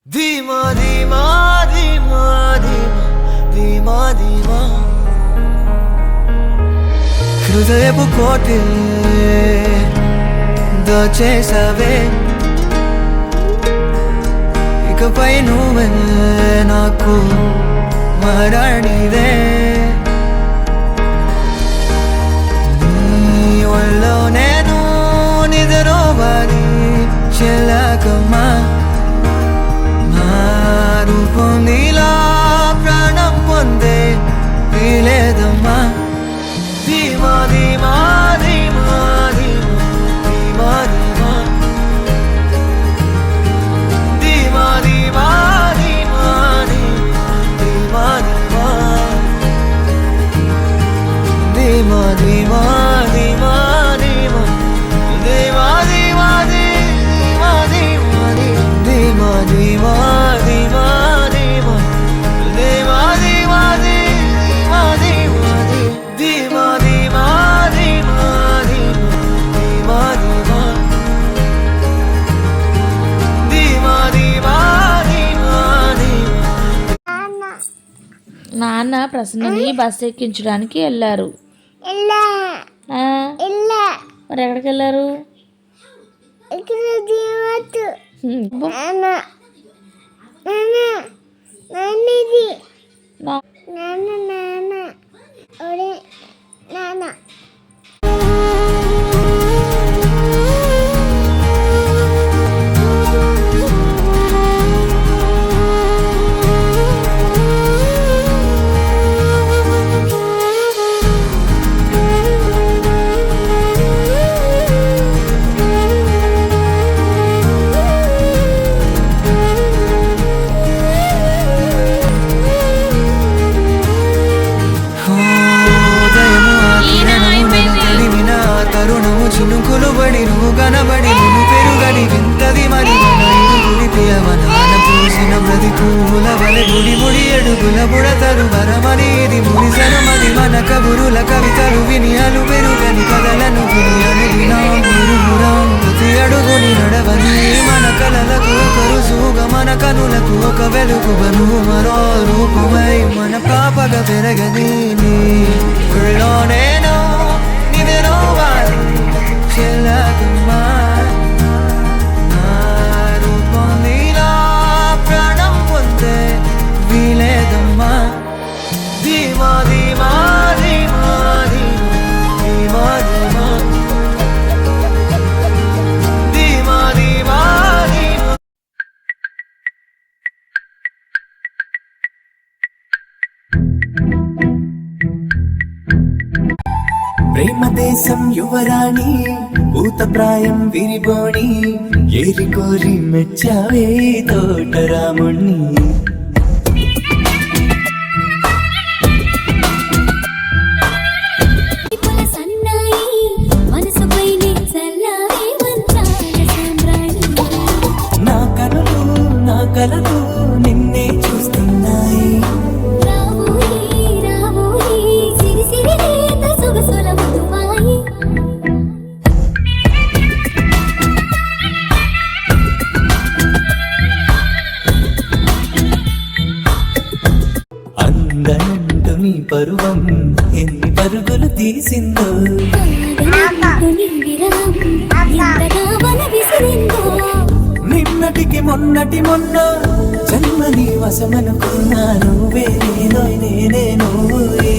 ధీమా ధీమా ధీమా ధీమా ధీమా ధీమా హృదయపు కోటి దోచేసావే ఇకపై నువ్వే నాకు మరణిదే నీ ఒళ్ళో నేను నిద్రోవాలి చెల్లకమ్మా నా రూపం నీలా ప్రాణం పొందే వీలేదమ్మా ధీమా ధీమా ధీమా ధీమా ధీమా ధీమా ధీమా ధీమా ధీమా ధీమా ధీమా ధీమా ధీమా ధీమా ధీమా ధీమా ధీమా ధీమా ధీమా నాన్న ప్రసన్నని బస్సు ఎక్కించడానికి వెళ్ళారు. మరి ఎక్కడికి వెళ్ళారు? చినుకులు బడి నువ్వు కనబడి నువ్వు పెరుగడి వింతది మరి గుడిపియవనాన పూసిన ప్రతికూల వలె గుడి ముడి అడుగుల బుడతరు వరమని ఇది ముడిసరమది మన కబురుల కవితలు విని అలు పెరుగని కథలను ప్రతి అడుగుని నడవని మన కలలకు ఒకరు సూగ మన కనులకు ఒక వెలుగువను మరో రూపమై మన పాపగ పెరగని నేను నిద్రోవాలి చెల్లకమ్మా నా రూపం నీలా ప్రాణం పొందే వీలేదమ్మా ధీమా ధీమా ధీమా ధీమా ధీమా ధీమా ధీమా ధీమా ప్రేమ దేశం యువరాణి భూతప్రాయం విరిబోణి ఏరి కోరి మెచ్చావే తోటరాముణ్ణి నా కనులు నా కలలు నిన్నే చూస్తున్నాయి అందనంటు నీ పరువం ఎన్ని పరుగులు తీసిందో నిన్నటికి మొన్నటి మొన్న జన్మని వశమనుకున్నా నువ్వే నేనే నువ్వే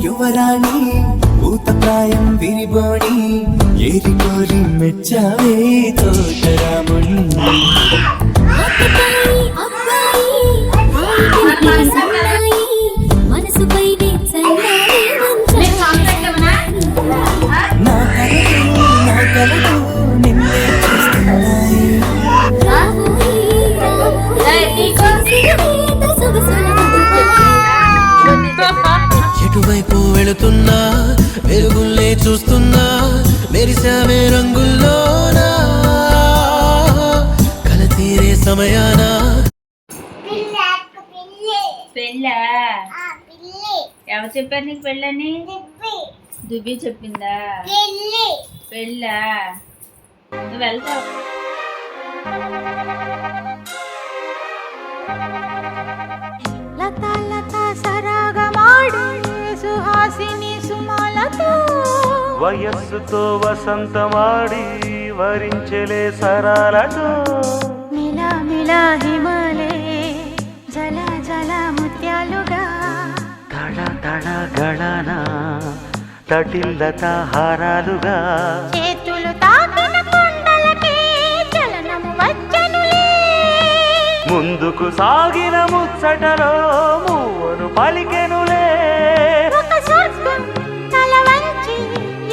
యువరాణి భూతప్రాయం విరిబోణి ఏరి కోరి మెచ్చావే తోటరాముణ్ణి నా కలలు నిన్నే చూస్తున్నాయి ఎటువైపు వెళుతున్నా వెలుగుల్లే చూస్తున్నా మెరిసామే రంగుల్లోనా కల తీరే సమయాన పెళ్ళా ఎవరు చెప్పారు నీకు పెళ్ళని? దివ్య చెప్పిందా? పెళ్ళా నువ్వు వెళ్తావు? లతా లతా సరాగమాడే సుహాసిని సుమాలతో వయస్సుతో వసంతమాడి వరించెలే సరాలతో మిలా మిలా హిమాలే జల జల ముత్యాలుగా తడ తడ గళన తటిల్లత హారాలుగా చేతులు తాకిన కొండలకే చలనము వచ్చనులే ముందుకు సాగిన ముచ్చటలో మూవను పలికెనులే ఒక స్వర్గం తల వంచి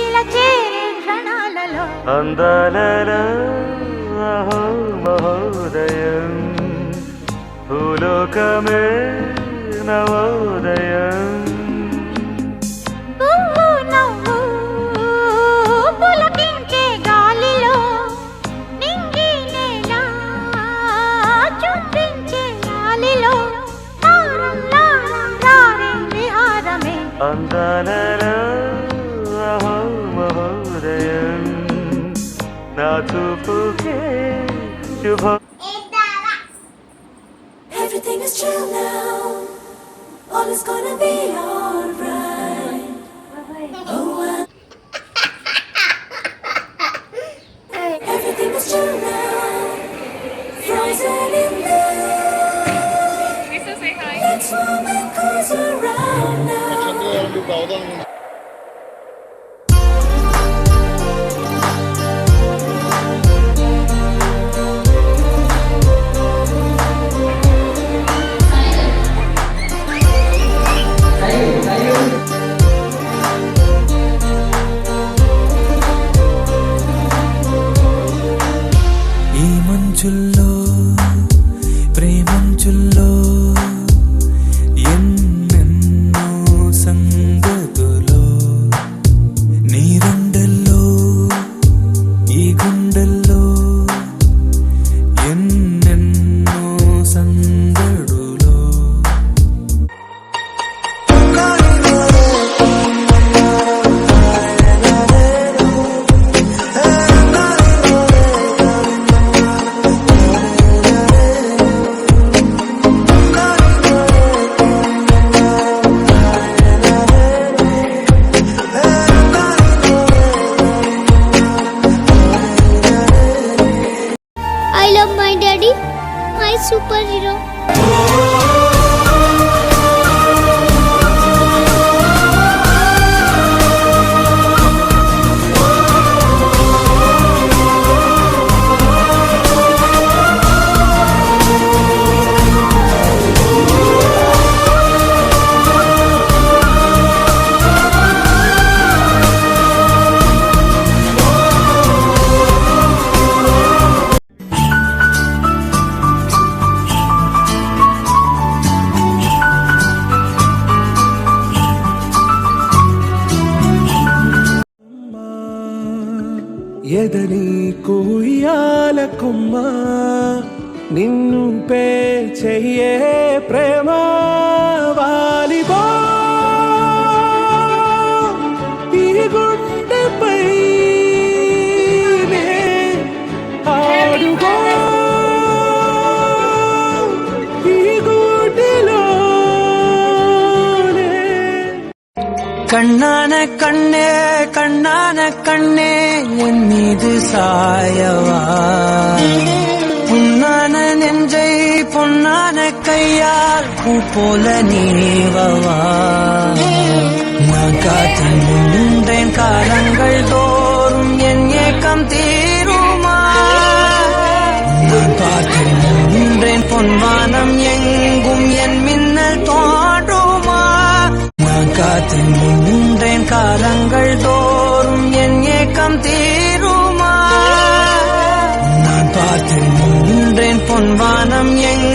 ఇలా చేరే క్షణాలలో అందాలలో అహో మహోదయం భూలోకమే నవోదయం పువ్వు నవ్వు పులకించే గాలిలో నింగి నేల చుంబించే గాలిలో తారం లారం రారే విహారమే అందాలలో అహో మహోదయం నా చూపుకే శుభం. Everything is chill now. All is gonna be alright. Oh, everything is chill now. Frozen in love. Let's warm and cozy around now. ఈ మంచుల్లో ప్రేమంచుల్లో ఎన్నెన్నో సంగతులో నీ రెండల్లో ఈ గుండెల్లో ఎన్నెన్నో సందడులో I love my daddy, my superhero. ఎదని కూయాల కొమ్మ నిన్ను పే చెయ్యే ప్రేమ వాలిబో ఈ గుండెపై ఆడుగో ఈ గుడిలోనే கண்ணான கண்ணே கண்ணான கண்ணே என் மீது சாயவா புண்ணான நெஞ்சை பொன்னான கையால் பூ போல நீவவா நான் காத்து நின்றேன் காலங்கள் தோறும் என் ஏக்கம் தீருமா நான் பார்த்து நின்றேன் பொன்வானம் எங்கும் என் மின்னல் தோன்றுமா நான் காத்து நின்றேன் காலங்கள் தோறும் என் ஏக்கம் தீருமா நான் பார்த்து நின்றேன் பொன்வானம் எங்கும்